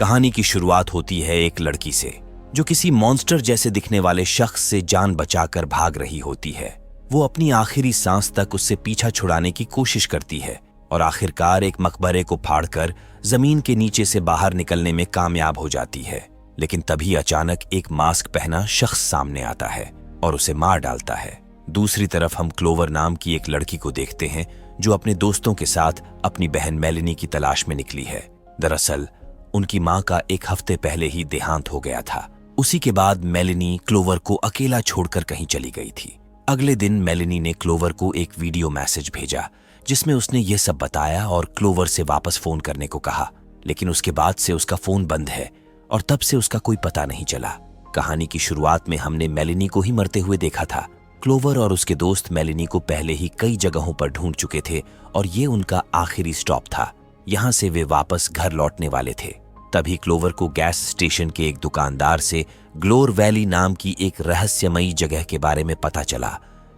कहानी की शुरुआत होती है एक लड़की से जो किसी मॉन्स्टर जैसे दिखने वाले शख्स से जान बचाकर भाग रही होती है। वो अपनी आखिरी सांस तक उससे पीछा छुड़ाने की कोशिश करती है और आखिरकार एक मकबरे को फाड़कर जमीन के नीचे से बाहर निकलने में कामयाब हो जाती है। लेकिन तभी अचानक एक मास्क पहना शख्स सामने आता है और उसे मार डालता है। दूसरी तरफ हम क्लोवर नाम की एक लड़की को देखते हैं जो अपने दोस्तों के साथ अपनी बहन मेलेनी की तलाश में निकली है। दरअसल उनकी मां का एक हफ्ते पहले ही देहांत हो गया था। उसी के बाद मेलेनी क्लोवर को अकेला छोड़कर कहीं चली गई थी। अगले दिन मेलेनी ने क्लोवर को एक वीडियो मैसेज भेजा जिसमें उसने ये सब बताया और क्लोवर से वापस फोन करने को कहा, लेकिन उसके बाद से उसका फोन बंद है और तब से उसका कोई पता नहीं चला। कहानी की शुरुआत में हमने मेलेनी को ही मरते हुए देखा था। क्लोवर और उसके दोस्त मेलेनी को पहले ही कई जगहों पर ढूंढ चुके थे और ये उनका आखिरी स्टॉप था। यहाँ से वे वापस घर लौटने वाले थे। तभी क्लोवर को गैस स्टेशन के एक दुकानदार से ग्लोर वैली नाम की एक रहस्यमयी जगह के बारे में पता चला,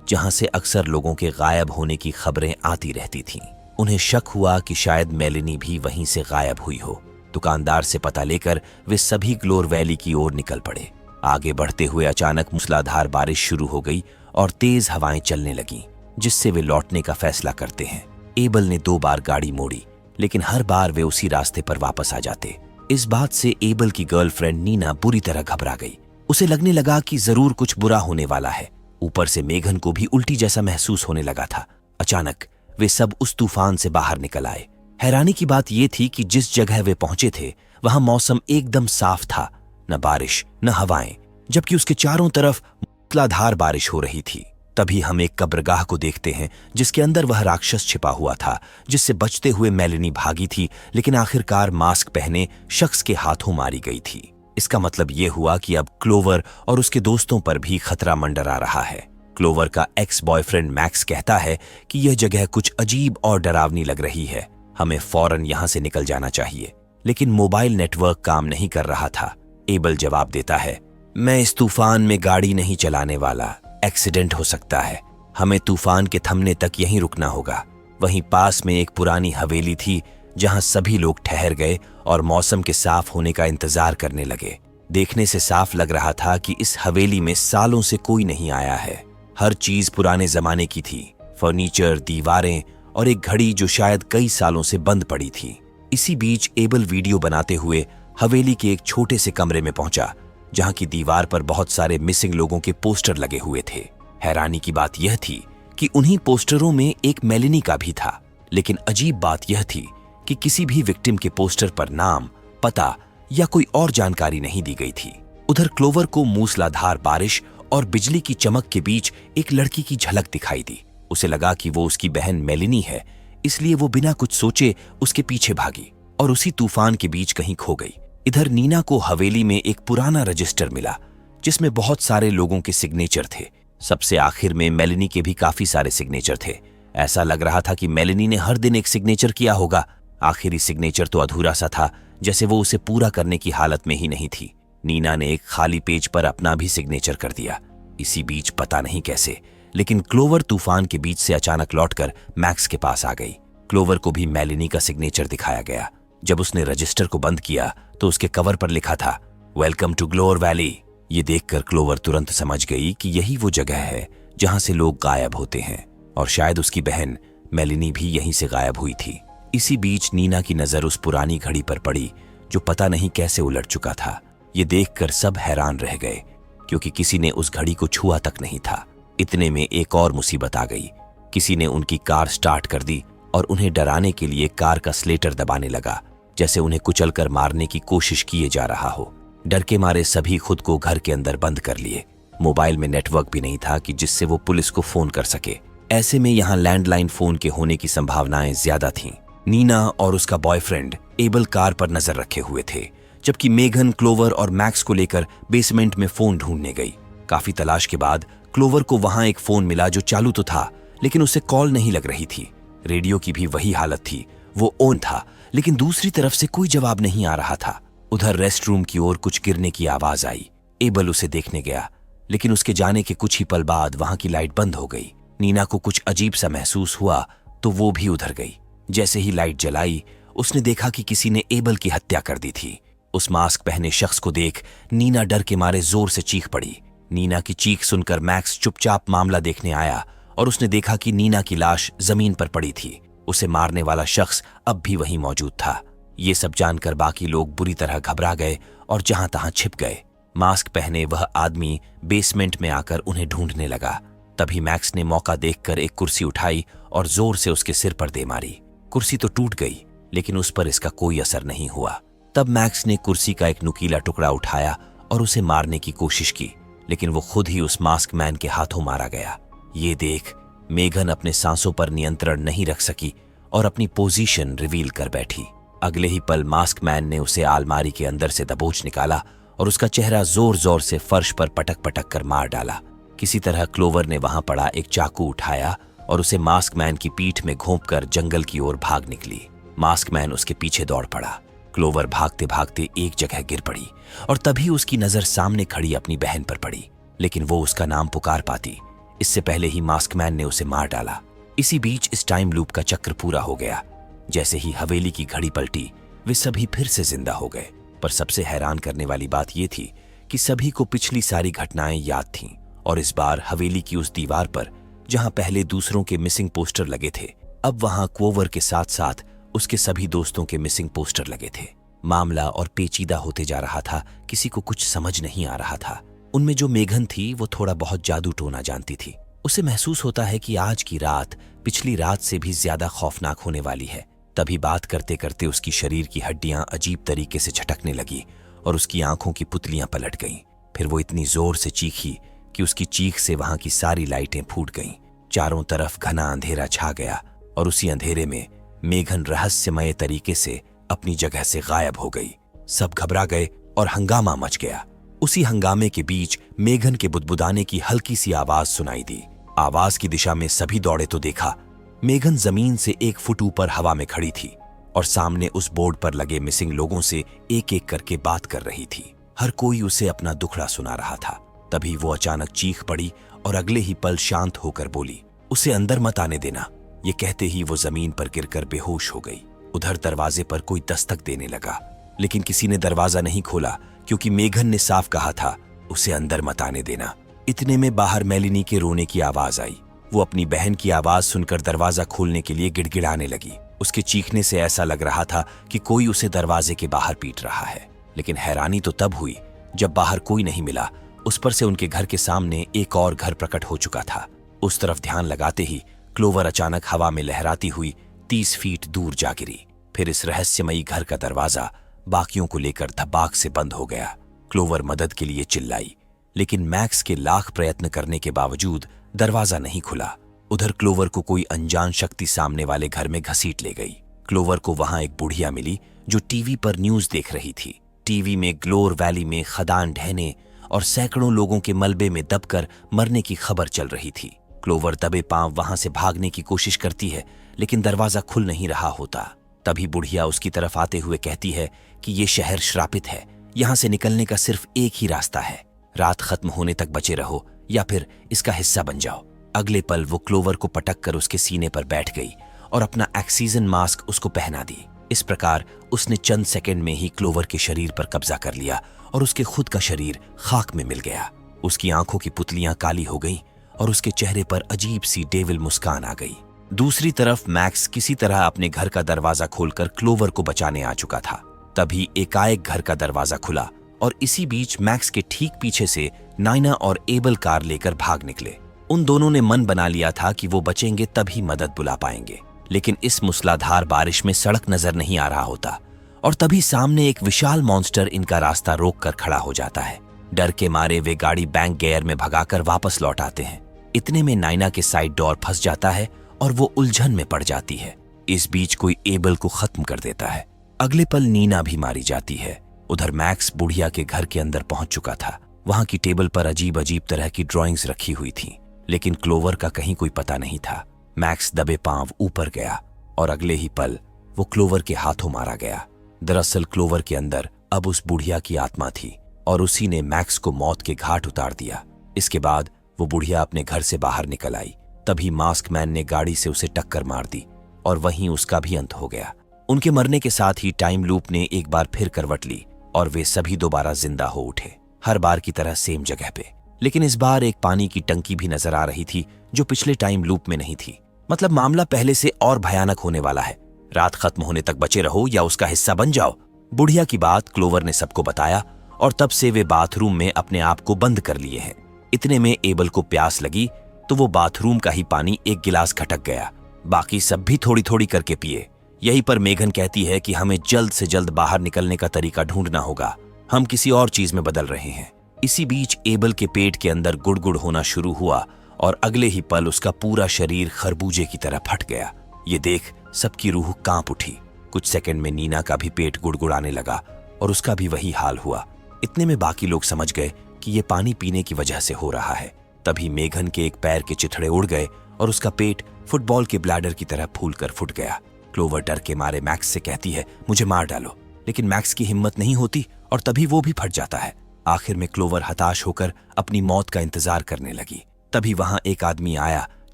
जहां से अक्सर लोगों के गायब होने की खबरें आती रहती थीं। उन्हें शक हुआ कि शायद मेलेनी भी वहीं से गायब हुई हो। दुकानदार से पता लेकर वे सभी ग्लोर वैली की ओर निकल पड़े। आगे बढ़ते हुए अचानक मूसलाधार बारिश शुरू हो गई और तेज हवाएं चलने लगीं, जिससे वे लौटने का फैसला करते हैं। एबल ने 2 बार गाड़ी मोड़ी, लेकिन हर बार वे उसी रास्ते पर वापस आ जाते। इस बात से एबल की गर्लफ्रेंड नीना बुरी तरह घबरा गई। उसे लगने लगा कि जरूर कुछ बुरा होने वाला है। ऊपर से मेघन को भी उल्टी जैसा महसूस होने लगा था। अचानक वे सब उस तूफान से बाहर निकल आए। हैरानी की बात यह थी कि जिस जगह वे पहुंचे थे वहां मौसम एकदम साफ था, न बारिश न हवाएं, जबकि उसके चारों तरफ मूसलाधार बारिश हो रही थी। तभी हम एक कब्रगाह को देखते हैं जिसके अंदर वह राक्षस छिपा हुआ था जिससे बचते हुए मेलेनी भागी थी, लेकिन आखिरकार मास्क पहने शख्स के हाथों मारी गई थी। इसका मतलब यह हुआ कि अब क्लोवर और उसके दोस्तों पर भी खतरा मंडरा रहा है। क्लोवर का एक्स बॉयफ्रेंड मैक्स कहता है कि यह जगह कुछ अजीब और डरावनी लग रही है, हमें फौरन यहां से निकल जाना चाहिए। लेकिन मोबाइल नेटवर्क काम नहीं कर रहा था। एबल जवाब देता है, मैं इस तूफान में गाड़ी नहीं चलाने वाला, एक्सीडेंट हो सकता है। हमें तूफान के थमने तक यहीं रुकना होगा। वहीं पास में एक पुरानी हवेली थी जहां सभी लोग ठहर गए और मौसम के साफ होने का इंतजार करने लगे। देखने से साफ लग रहा था कि इस हवेली में सालों से कोई नहीं आया है। हर चीज पुराने जमाने की थी, फर्नीचर, दीवारें और एक घड़ी जो शायद कई सालों से बंद पड़ी थी। इसी बीच एबल वीडियो बनाते हुए हवेली के एक छोटे से कमरे में पहुंचा जहां की दीवार पर बहुत सारे मिसिंग लोगों के पोस्टर लगे हुए थे। हैरानी की बात यह थी कि उन्हीं पोस्टरों में एक मेलेनी का भी था, लेकिन अजीब बात यह थी कि किसी भी विक्टिम के पोस्टर पर नाम, पता या कोई और जानकारी नहीं दी गई थी। उधर क्लोवर को मूसलाधार बारिश और बिजली की चमक के बीच एक लड़की की झलक दिखाई दी। उसे लगा कि वो उसकी बहन मेलेनी है, इसलिए वो बिना कुछ सोचे उसके पीछे भागी और उसी तूफान के बीच कहीं खो गई। इधर नीना को हवेली में एक पुराना रजिस्टर मिला जिसमें बहुत सारे लोगों के सिग्नेचर थे। सबसे आखिर में मेलेनी के भी काफी सारे सिग्नेचर थे। ऐसा लग रहा था कि मेलेनी ने हर दिन एक सिग्नेचर किया होगा। आखिरी सिग्नेचर तो अधूरा सा था, जैसे वो उसे पूरा करने की हालत में ही नहीं थी। नीना ने एक खाली पेज पर अपना भी सिग्नेचर कर दिया। इसी बीच पता नहीं कैसे, लेकिन क्लोवर तूफान के बीच से अचानक लौटकर मैक्स के पास आ गई। क्लोवर को भी मेलेनी का सिग्नेचर दिखाया गया। जब उसने रजिस्टर को बंद किया तो उसके कवर पर लिखा था, वेलकम टू ग्लोर वैली। ये देखकर क्लोवर तुरंत समझ गई कि यही वो जगह है जहां से लोग गायब होते हैं और शायद उसकी बहन मेलेनी भी यहीं से गायब हुई थी। इसी बीच नीना की नजर उस पुरानी घड़ी पर पड़ी जो पता नहीं कैसे उलट चुका था। ये देखकर सब हैरान रह गए क्योंकि किसी ने उस घड़ी को छुआ तक नहीं था। इतने में एक और मुसीबत आ गई। किसी ने उनकी कार स्टार्ट कर दी और उन्हें डराने के लिए कार का स्लेटर दबाने लगा, जैसे उन्हें कुचलकर मारने की कोशिश किए जा रहा हो। डर के मारे सभी खुद को घर के अंदर बंद कर लिए। मोबाइल में नेटवर्क भी नहीं था कि जिससे वो पुलिस को फोन कर सके। ऐसे में यहाँ लैंडलाइन फोन के होने की संभावनाएं ज्यादा थीं। नीना और उसका बॉयफ्रेंड एबल कार पर नजर रखे हुए थे, जबकि मेघन क्लोवर और मैक्स को लेकर बेसमेंट में फोन ढूंढने गई। काफी तलाश के बाद क्लोवर को वहां एक फोन मिला जो चालू तो था, लेकिन उसे कॉल नहीं लग रही थी। रेडियो की भी वही हालत थी, वो ऑन था, लेकिन दूसरी तरफ से कोई जवाब नहीं आ रहा था। उधर रेस्ट रूम की ओर कुछ गिरने की आवाज आई। एबल उसे देखने गया, लेकिन उसके जाने के कुछ ही पल बाद वहां की लाइट बंद हो गई। नीना को कुछ अजीब सा महसूस हुआ तो वो भी उधर गई। जैसे ही लाइट जलाई उसने देखा कि किसी ने एबल की हत्या कर दी थी। उस मास्क पहने शख्स को देख नीना डर के मारे जोर से चीख पड़ी। नीना की चीख सुनकर मैक्स चुपचाप मामला देखने आया और उसने देखा कि नीना की लाश जमीन पर पड़ी थी। उसे मारने वाला शख्स अब भी वहीं मौजूद था। ये सब जानकर बाकी लोग बुरी तरह घबरा गए और जहां तहां छिप गए। मास्क पहने वह आदमी बेसमेंट में आकर उन्हें ढूंढने लगा। तभी मैक्स ने मौका देखकर एक कुर्सी उठाई और जोर से उसके सिर पर दे मारी। कुर्सी तो टूट गई, लेकिन उस पर इसका कोई असर नहीं हुआ। तब मैक्स ने कुर्सी का एक नुकीला टुकड़ा उठाया और उसे मारने की कोशिश की, लेकिन वो खुद ही उस मास्क मैन के हाथों मारा गया। ये देख मेघन अपने सांसों पर नियंत्रण नहीं रख सकी और अपनी पोजीशन रिवील कर बैठी। अगले ही पल मास्क मैन ने उसे अलमारी के अंदर से दबोच निकाला और उसका चेहरा जोर जोर से फर्श पर पटक पटक कर मार डाला। किसी तरह क्लोवर ने वहां पड़ा एक चाकू उठाया और उसे मास्क मैन की पीठ में घोंपकर जंगल की ओर भाग निकली। मास्क मैन उसके पीछे दौड़ पड़ा। क्लोवर भागते भागते एक जगह गिर पड़ी और तभी उसकी नजर सामने खड़ी अपनी बहन पर पड़ी, लेकिन वो उसका नाम पुकार पाती इससे पहले ही मास्क मैन ने उसे मार डाला। इसी बीच इस टाइम लूप का चक्र पूरा हो गया। जैसे ही हवेली की घड़ी पलटी, वे सभी फिर से जिंदा हो गए। पर सबसे हैरान करने वाली बात यह थी कि सभी को पिछली सारी घटनाएं याद थीं और इस बार हवेली की उस दीवार पर जहां पहले दूसरों के मिसिंग पोस्टर लगे थे, अब वहां क्लोवर के साथ साथ उसके सभी दोस्तों के मिसिंग पोस्टर लगे थे। मामला और पेचीदा होते जा रहा था। किसी को कुछ समझ नहीं आ रहा था। उनमें जो मेघन थी वो थोड़ा बहुत जादू टोना जानती थी। उसे महसूस होता है कि आज की रात पिछली रात से भी ज्यादा खौफनाक होने वाली है। तभी बात करते करते उसकी शरीर की हड्डियां अजीब तरीके से झटकने लगी और उसकी आंखों की पुतलियां पलट गईं। फिर वो इतनी जोर से चीखी कि उसकी चीख से वहां की सारी लाइटें फूट गईं। चारों तरफ घना अंधेरा छा गया और उसी अंधेरे में मेघन रहस्यमय तरीके से अपनी जगह से गायब हो गई। सब घबरा गए और हंगामा मच गया। उसी हंगामे के बीच मेघन के बुदबुदाने की हल्की सी आवाज सुनाई दी। आवाज की दिशा में सभी दौड़े तो देखा मेघन जमीन से 1 फुट ऊपर हवा में खड़ी थी और सामने उस बोर्ड पर लगे मिसिंग लोगों से एक एक करके बात कर रही थी। हर कोई उसे अपना दुखड़ा सुना रहा था। तभी वो अचानक चीख पड़ी और अगले ही पल शांत होकर बोली, उसे अंदर मत आने देना। ये कहते ही वो जमीन पर गिरकर बेहोश हो गई। उधर दरवाजे पर कोई दस्तक देने लगा, लेकिन किसी ने दरवाजा नहीं खोला क्योंकि मेघन ने साफ कहा था उसे अंदर मत आने देना। इतने में बाहर मेलिनी के रोने की आवाज आई। वो अपनी बहन की आवाज सुनकर दरवाजा खोलने के लिए गिड़गिड़ाने लगी। उसके चीखने से ऐसा लग रहा था कि कोई उसे दरवाजे के बाहर पीट रहा है। लेकिन हैरानी तो तब हुई जब बाहर कोई नहीं मिला। उस पर से उनके घर के सामने एक और घर प्रकट हो चुका था। उस तरफ ध्यान लगाते ही क्लोवर अचानक हवा में लहराती हुई 30 फीट दूर जा गिरी। फिर इस रहस्यमयी घर का दरवाजा बाकियों को लेकर धबाक से बंद हो गया। क्लोवर मदद के लिए चिल्लाई, लेकिन मैक्स के लाख प्रयत्न करने के बावजूद दरवाजा नहीं खुला। उधर क्लोवर को कोई अनजान शक्ति सामने वाले घर में घसीट ले गई। क्लोवर को वहां एक बुढ़िया मिली जो टीवी पर न्यूज देख रही थी। टीवी में ग्लोर वैली में खदान ढहने और सैकड़ों लोगों के मलबे में दबकर मरने की खबर चल रही थी। क्लोवर दबे पांव वहां से भागने की कोशिश करती है, लेकिन दरवाजा खुल नहीं रहा होता। तभी बुढ़िया उसकी तरफ आते हुए कहती है कि ये शहर श्रापित है, यहां से निकलने का सिर्फ एक ही रास्ता है। रात खत्म होने तक बचे रहो या फिर इसका हिस्सा बन जाओ। अगले पल वो क्लोवर को पटक कर उसके सीने पर बैठ गई और अपना ऑक्सीजन मास्क उसको पहना दी। इस प्रकार उसने चंद सेकंड में ही क्लोवर के शरीर पर कब्जा कर लिया और उसके खुद का शरीर खाक में मिल गया। उसकी आंखों की पुतलियां काली हो गईं और उसके चेहरे पर अजीब सी डेविल मुस्कान आ गई। दूसरी तरफ मैक्स किसी तरह अपने घर का दरवाजा खोलकर क्लोवर को बचाने आ चुका था। तभी एकाएक घर का दरवाजा खुला और इसी बीच मैक्स के ठीक पीछे से नाइना और एबल कार लेकर भाग निकले। उन दोनों ने मन बना लिया था कि वो बचेंगे तभी मदद बुला पाएंगे, लेकिन इस मूसलाधार बारिश में सड़क नजर नहीं आ रहा होता और तभी सामने एक विशाल मॉन्स्टर इनका रास्ता रोककर खड़ा हो जाता है। डर के मारे वे गाड़ी बैंक गियर में भगाकर वापस लौट आते हैं। इतने में नाइना के साइड डोर फंस जाता है और वो उलझन में पड़ जाती है। इस बीच कोई एबल को खत्म कर देता है। अगले पल नीना भी मारी जाती है। उधर मैक्स बुढ़िया के घर के अंदर पहुंच चुका था। वहां की टेबल पर अजीब अजीब तरह की ड्राइंग्स रखी हुई थी, लेकिन क्लोवर का कहीं कोई पता नहीं था। मैक्स दबे पांव ऊपर गया और अगले ही पल वो क्लोवर के हाथों मारा गया। दरअसल क्लोवर के अंदर अब उस बुढ़िया की आत्मा थी और उसी ने मैक्स को मौत के घाट उतार दिया। इसके बाद वो बुढ़िया अपने घर से बाहर निकल आई। तभी मास्क मैन ने गाड़ी से उसे टक्कर मार दी और वहीं उसका भी अंत हो गया। उनके मरने के साथ ही टाइम लूप ने एक बार फिर करवट ली। और वे सभी दोबारा जिंदा हो उठे, हर बार की तरह सेम जगह पे। लेकिन इस बार एक पानी की टंकी भी नजर आ रही थी जो पिछले टाइम लूप में नहीं थी। मतलब मामला पहले से और भयानक होने वाला है। रात खत्म होने तक बचे रहो या उसका हिस्सा बन जाओ। बुढ़िया की बात क्लोवर ने सबको बताया और तब से वे बाथरूम में अपने आप को बंद कर लिए हैं। इतने में एबल को प्यास लगी तो वो बाथरूम का ही पानी एक गिलास खटक गया। बाकी सब भी थोड़ी थोड़ी करके पिए। यहीं पर मेघन कहती है कि हमें जल्द से जल्द बाहर निकलने का तरीका ढूंढना होगा, हम किसी और चीज में बदल रहे हैं। इसी बीच एबल के पेट के अंदर गुड़गुड़ होना शुरू हुआ और अगले ही पल उसका पूरा शरीर खरबूजे की तरह फट गया। ये देख सबकी रूह कांप उठी। कुछ सेकंड में नीना का भी पेट गुड़गुड़ाने लगा और उसका भी वही हाल हुआ। इतने में बाकी लोग समझ गए कि ये पानी पीने की वजह से हो रहा है। तभी मेघन के एक पैर के चिथड़े उड़ गए और उसका पेट फुटबॉल के ब्लैडर की तरह फूलकर फुट गया। क्लोवर डर के मारे मैक्स से कहती है, मुझे मार डालो, लेकिन मैक्स की हिम्मत नहीं होती और तभी वो भी फट जाता है। आखिर में क्लोवर हताश होकर अपनी मौत का इंतजार करने लगी। तभी वहां एक आदमी आया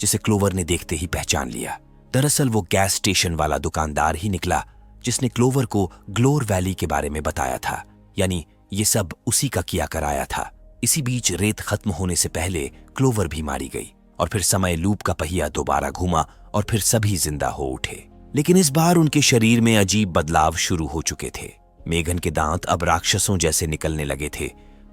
जिसे क्लोवर ने देखते ही पहचान लिया। दरअसल वो गैस स्टेशन वाला दुकानदार ही निकला जिसने क्लोवर को ग्लोर वैली के बारे में बताया था। यानी ये सब उसी का किया कराया था। इसी बीच रेत खत्म होने से पहले क्लोवर भी मारी गई और फिर समय लूप का पहिया दोबारा घूमा और फिर सभी जिंदा हो उठे। लेकिन इस बार उनके शरीर में अजीब बदलाव शुरू हो चुके थे। मेघन के दांत अब राक्षसों जैसे निकलने लगे थे,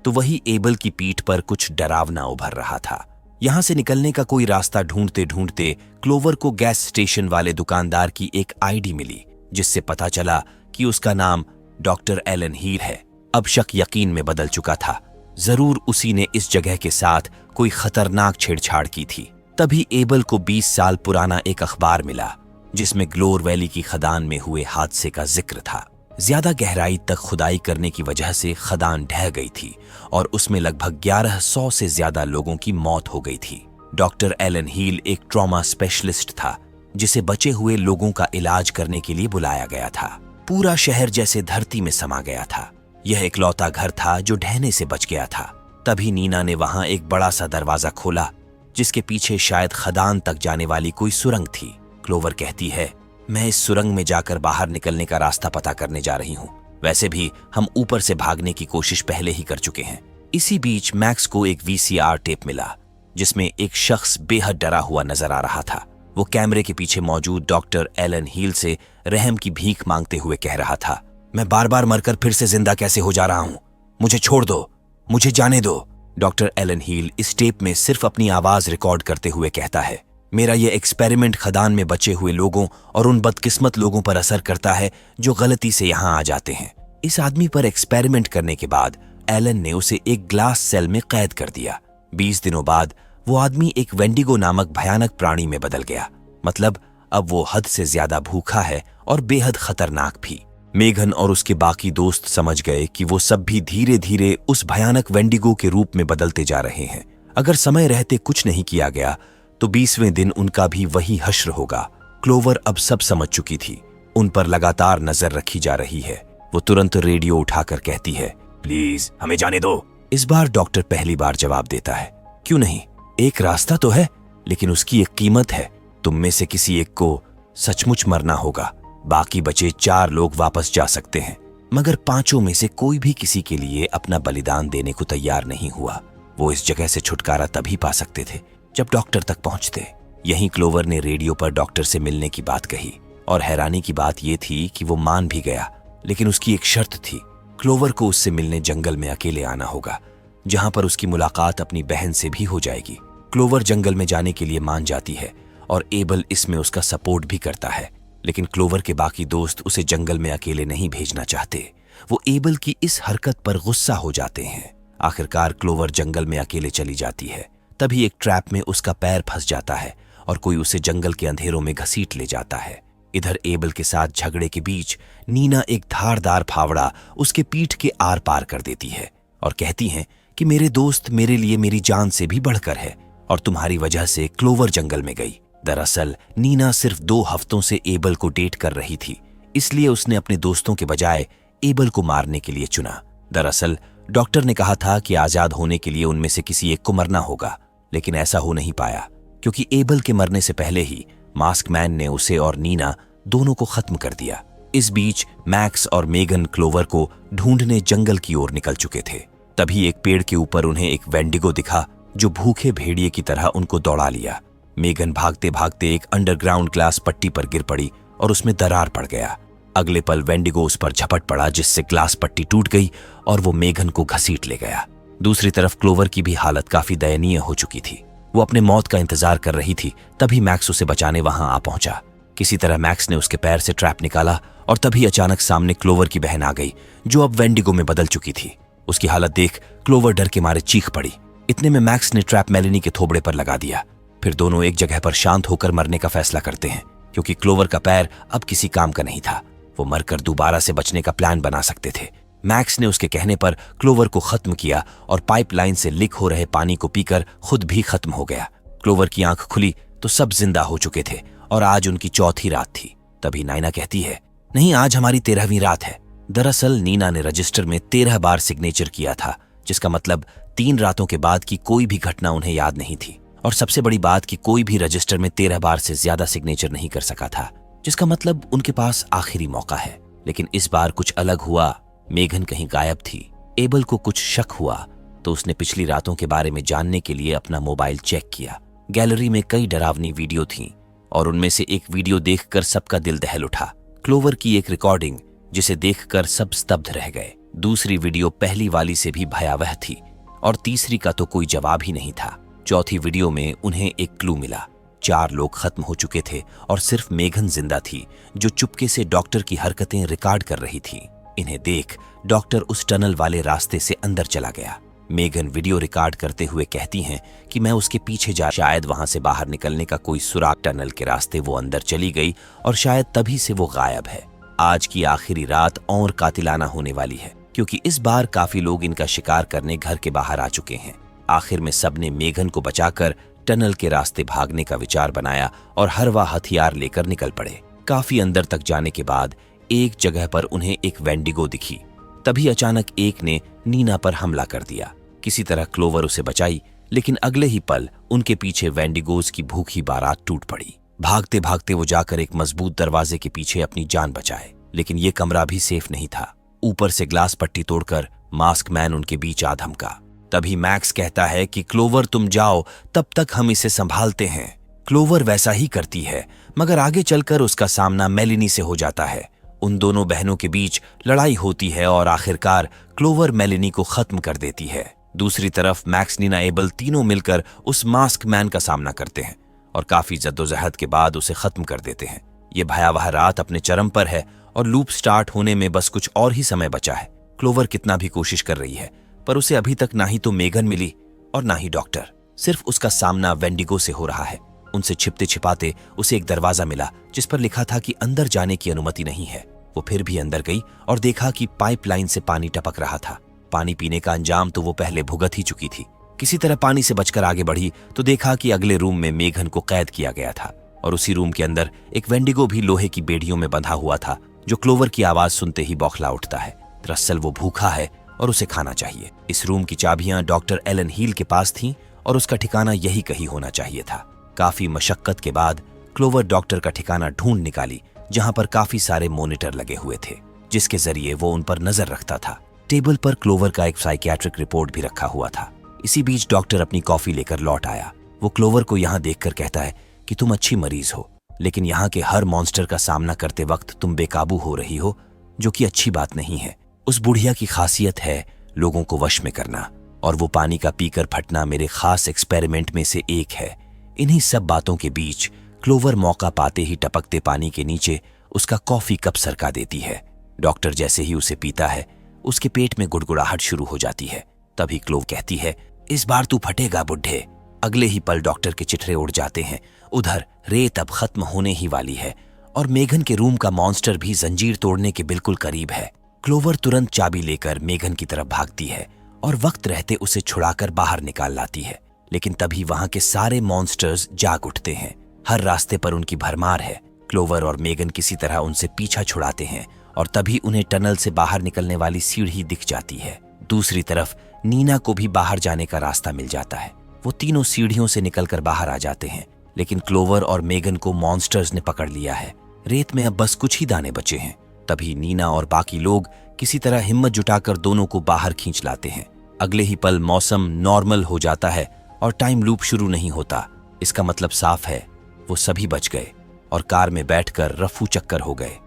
तो वही एबल की पीठ पर कुछ डरावना उभर रहा था। यहां से निकलने का कोई रास्ता ढूंढते ढूंढते क्लोवर को गैस स्टेशन वाले दुकानदार की एक आईडी मिली, जिससे पता चला कि उसका नाम डॉक्टर एलन हील है। अब शक यकीन में बदल चुका था। जरूर उसी ने इस जगह के साथ कोई खतरनाक छेड़छाड़ की थी। तभी एबल को 20 साल पुराना एक अखबार मिला जिसमें ग्लोर वैली की खदान में हुए हादसे का जिक्र था। ज्यादा गहराई तक खुदाई करने की वजह से खदान ढह गई थी और उसमें लगभग 1100 से ज्यादा लोगों की मौत हो गई थी। डॉक्टर एलन हील एक ट्रॉमा स्पेशलिस्ट था जिसे बचे हुए लोगों का इलाज करने के लिए बुलाया गया था। पूरा शहर जैसे धरती में समा गया था। यह इकलौता घर था जो ढहने से बच गया था। तभी नीना ने वहां एक बड़ा सा दरवाजा खोला जिसके पीछे शायद खदान तक जाने वाली कोई सुरंग थी। क्लोवर कहती है, मैं इस सुरंग में जाकर बाहर निकलने का रास्ता पता करने जा रही हूँ। वैसे भी हम ऊपर से भागने की कोशिश पहले ही कर चुके हैं। इसी बीच मैक्स को एक वीसीआर टेप मिला जिसमें एक शख्स बेहद डरा हुआ नजर आ रहा था। वो कैमरे के पीछे मौजूद डॉक्टर एलन हील से रहम की भीख मांगते हुए कह रहा था, मैं बार बार मरकर फिर से जिंदा कैसे हो जा रहा हूँ, मुझे छोड़ दो, मुझे जाने दो। डॉक्टर एलन हील इस टेप में सिर्फ अपनी आवाज रिकॉर्ड करते हुए कहता है, मेरा ये एक्सपेरिमेंट खदान में बचे हुए लोगों और उन बदकिस्मत लोगों पर असर करता है जो गलती से यहाँ आ जाते हैं। इस आदमी पर एक्सपेरिमेंट करने के बाद एलन ने उसे एक ग्लास सेल में कैद कर दिया। 20 दिनों बाद वो आदमी एक वेंडिगो नामक भयानक प्राणी में बदल गया। मतलब अब वो हद से ज्यादा भूखा है और बेहद खतरनाक भी। मेघन और उसके बाकी दोस्त समझ गए कि वो सब भी धीरे धीरे उस भयानक वेंडिगो के रूप में बदलते जा रहे हैं। अगर समय रहते कुछ नहीं किया गया तो 20वें दिन उनका भी वही हश्र होगा। क्लोवर अब सब समझ चुकी थी। उन पर लगातार नजर रखी जा रही है। वो तुरंत रेडियो उठाकर कहती है, प्लीज हमें जाने दो। इस बार डॉक्टर पहली बार जवाब देता है, क्यों नहीं, एक रास्ता तो है, लेकिन उसकी एक कीमत है। तुम में से किसी एक को सचमुच मरना होगा। बाकी बचे 4 लोग वापस जा सकते हैं, मगर 5 में से कोई भी किसी के लिए अपना बलिदान देने को तैयार नहीं हुआ। वो इस जगह से छुटकारा तभी पा सकते थे जब डॉक्टर तक पहुंचते। यहीं क्लोवर ने रेडियो पर डॉक्टर से मिलने की बात कही और हैरानी की बात यह थी कि वो मान भी गया, लेकिन उसकी एक शर्त थी। क्लोवर को उससे मिलने जंगल में अकेले आना होगा, जहां पर उसकी मुलाकात अपनी बहन से भी हो जाएगी। क्लोवर जंगल में जाने के लिए मान जाती है और एबल इसमें उसका सपोर्ट भी करता है, लेकिन क्लोवर के बाकी दोस्त उसे जंगल में अकेले नहीं भेजना चाहते। वो एबल की इस हरकत पर गुस्सा हो जाते हैं। आखिरकार क्लोवर जंगल में अकेले चली जाती है। तभी एक ट्रैप में उसका पैर फंस जाता है और कोई उसे जंगल के अंधेरों में घसीट ले जाता है। इधर एबल के साथ झगड़े के बीच नीना एक धारदार फावड़ा उसके पीठ के आर पार कर देती है और कहती है कि मेरे दोस्त मेरे लिए मेरी जान से भी बढ़कर है और तुम्हारी वजह से क्लोवर जंगल में गई। दरअसल नीना सिर्फ 2 हफ्तों से एबल को डेट कर रही थी, इसलिए उसने अपने दोस्तों के बजाय एबल को मारने के लिए चुना। दरअसल डॉक्टर ने कहा था कि आजाद होने के लिए उनमें से किसी एक को मरना होगा, लेकिन ऐसा हो नहीं पाया क्योंकि एबल के मरने से पहले ही मास्क मैन ने उसे और नीना दोनों को खत्म कर दिया। इस बीच मैक्स और मेगन क्लोवर को ढूंढने जंगल की ओर निकल चुके थे। तभी एक पेड़ के ऊपर उन्हें एक वेंडिगो दिखा जो भूखे भेड़िए की तरह उनको दौड़ा लिया। मेगन भागते भागते एक अंडरग्राउंड ग्लास पट्टी पर गिर पड़ी और उसमें दरार पड़ गया। अगले पल वेंडिगो उस पर झपट पड़ा जिससे ग्लास पट्टी टूट गई और वो मेगन को घसीट ले गया। दूसरी तरफ क्लोवर की भी हालत काफी दयनीय हो चुकी थी। वो अपने मौत का इंतजार कर रही थी। तभी मैक्स उसे बचाने वहां आ पहुंचा। किसी तरह मैक्स ने उसके पैर से ट्रैप निकाला और तभी अचानक सामने क्लोवर की बहन आ गई जो अब वेंडिगो में बदल चुकी थी। उसकी हालत देख क्लोवर डर के मारे चीख पड़ी। इतने में मैक्स ने ट्रैप मेलेनी के थोबड़े पर लगा दिया। फिर दोनों एक जगह पर शांत होकर मरने का फैसला करते हैं क्योंकि क्लोवर का पैर अब किसी काम का नहीं था। वो मरकर दोबारा से बचने का प्लान बना सकते थे। मैक्स ने उसके कहने पर क्लोवर को खत्म किया और पाइपलाइन से लीक हो रहे पानी को पीकर खुद भी खत्म हो गया। क्लोवर की आंख खुली तो सब जिंदा हो चुके थे और आज उनकी चौथी रात थी। तभी नाइना कहती है, नहीं, आज हमारी 13वीं रात है। दरअसल नीना ने रजिस्टर में 13 बार सिग्नेचर किया था, जिसका मतलब 3 रातों के बाद की कोई भी घटना उन्हें याद नहीं थी। और सबसे बड़ी बात कि कोई भी रजिस्टर में 13 बार से ज्यादा सिग्नेचर नहीं कर सका था, जिसका मतलब उनके पास आखिरी मौका है। लेकिन इस बार कुछ अलग हुआ। मेगन कहीं गायब थी। एबल को कुछ शक हुआ तो उसने पिछली रातों के बारे में जानने के लिए अपना मोबाइल चेक किया। गैलरी में कई डरावनी वीडियो थीं और उनमें से एक वीडियो देखकर सबका दिल दहल उठा। क्लोवर की एक रिकॉर्डिंग जिसे देखकर सब स्तब्ध रह गए। दूसरी वीडियो पहली वाली से भी भयावह थी और तीसरी का तो कोई जवाब ही नहीं था। चौथी वीडियो में उन्हें एक क्लू मिला। 4 लोग खत्म हो चुके थे और सिर्फ मेगन जिंदा थी जो चुपके से डॉक्टर की हरकतें रिकॉर्ड कर रही थी। इन्हें देख डॉक्टर उस टनल वाले रास्ते से अंदर चला गया। मेगन वीडियो रिकॉर्ड करते हुए कहती हैं कि मैं उसके पीछे शायद वहां से बाहर निकलने का कोई सुराग। टनल के रास्ते वो अंदर चली गई और शायद तभी से वो गायब है। आज की आखिरी रात और कातिलाना होने वाली है क्योंकि इस बार काफी लोग इनका शिकार करने घर के बाहर आ चुके हैं। आखिर में सबने मेगन को बचाकर टनल के रास्ते भागने का विचार बनाया और हर वह हथियार लेकर निकल पड़े। काफी अंदर तक जाने के बाद एक जगह पर उन्हें एक वेंडिगो दिखी। तभी अचानक एक ने नीना पर हमला कर दिया। किसी तरह क्लोवर उसे बचाई, लेकिन अगले ही पल उनके पीछे वेंडिगोज की भूखी बारात टूट पड़ी। भागते भागते वो जाकर एक मजबूत दरवाजे के पीछे अपनी जान बचाए, लेकिन ये कमरा भी सेफ नहीं था। ऊपर से ग्लास पट्टी तोड़कर मास्क मैन उनके बीच आ धमका। तभी मैक्स कहता है कि क्लोवर तुम जाओ, तब तक हम इसे संभालते हैं। क्लोवर वैसा ही करती है, मगर आगे चलकर उसका सामना मेलिनी से हो जाता है। उन दोनों बहनों के बीच लड़ाई होती है और आखिरकार क्लोवर मेलिनी को खत्म कर देती है। दूसरी तरफ मैक्स, नीना, एबल तीनों मिलकर उस मास्क मैन का सामना करते हैं और काफी जद्दोजहद के बाद उसे खत्म कर देते हैं। ये भयावह रात अपने चरम पर है और लूप स्टार्ट होने में बस कुछ और ही समय बचा है। क्लोवर कितना भी कोशिश कर रही है पर उसे अभी तक ना ही तो मेगन मिली और ना ही डॉक्टर। सिर्फ उसका सामना वेंडिगो से हो रहा है। उनसे छिपते छिपाते उसे एक दरवाजा मिला जिस पर लिखा था कि अंदर जाने की अनुमति नहीं है। वो फिर भी अंदर गई और देखा कि पाइपलाइन से पानी टपक रहा था। पानी पीने का अंजाम तो वो पहले भुगत ही चुकी थी। किसी तरह पानी से बचकर आगे बढ़ी तो देखा कि अगले रूम में मेगन को कैद किया गया था और उसी रूम के अंदर एक वेंडिगो भी लोहे की बेड़ियों में बंधा हुआ था जो क्लोवर की आवाज सुनते ही बौखला उठता है। दरअसल वो भूखा है और उसे खाना चाहिए। इस रूम की चाबियां डॉक्टर एलन हील के पास थीं और उसका ठिकाना यही कहीं होना चाहिए था। काफी मशक्कत के बाद क्लोवर डॉक्टर का ठिकाना ढूंढ निकाली जहां पर काफी सारे मॉनिटर लगे हुए थे जिसके जरिए वो उन पर नजर रखता था। टेबल पर क्लोवर का एक साइकियाट्रिक रिपोर्ट भी रखा हुआ था। इसी बीच डॉक्टर अपनी कॉफी लेकर लौट आया। वो क्लोवर को यहाँ देखकर कहता है कि तुम अच्छी मरीज हो, लेकिन यहाँ के हर मॉन्स्टर का सामना करते वक्त तुम बेकाबू हो रही हो, जो कि अच्छी बात नहीं है। उस बुढ़िया की खासियत है लोगों को वश में करना और वो पानी का पीकर फटना मेरे खास एक्सपेरिमेंट में से एक है। इन्हीं सब बातों के बीच क्लोवर मौका पाते ही टपकते पानी के नीचे उसका कॉफी कप सरका देती है। डॉक्टर जैसे ही उसे पीता है उसके पेट में गुड़गुड़ाहट शुरू हो जाती है। तभी क्लोवर कहती है, इस बार तू फटेगा बुढ़े। अगले ही पल डॉक्टर के चिथड़े उड़ जाते हैं। उधर रेत अब खत्म होने ही वाली है और मेगन के रूम का मॉन्स्टर भी जंजीर तोड़ने के बिल्कुल करीब है। क्लोवर तुरंत चाबी लेकर मेगन की तरफ भागती है और वक्त रहते उसे छुड़ाकर बाहर निकाल लाती है। लेकिन तभी वहां के सारे मॉन्स्टर्स जाग उठते हैं। हर रास्ते पर उनकी भरमार है। क्लोवर और मेगन किसी तरह उनसे पीछा छुड़ाते हैं और तभी उन्हें टनल से बाहर निकलने वाली सीढ़ी दिख जाती है। दूसरी तरफ नीना को भी बाहर जाने का रास्ता मिल जाता है। वो तीनों सीढ़ियों से निकलकर बाहर आ जाते हैं, लेकिन क्लोवर और मेगन को मॉन्स्टर्स ने पकड़ लिया है। रेत में अब बस कुछ ही दाने बचे हैं तभी नीना और बाकी लोग किसी तरह हिम्मत जुटाकर दोनों को बाहर खींच लाते हैं। अगले ही पल मौसम नॉर्मल हो जाता है और टाइम लूप शुरू नहीं होता। इसका मतलब साफ है, वो सभी बच गए और कार में बैठकर रफू चक्कर हो गए।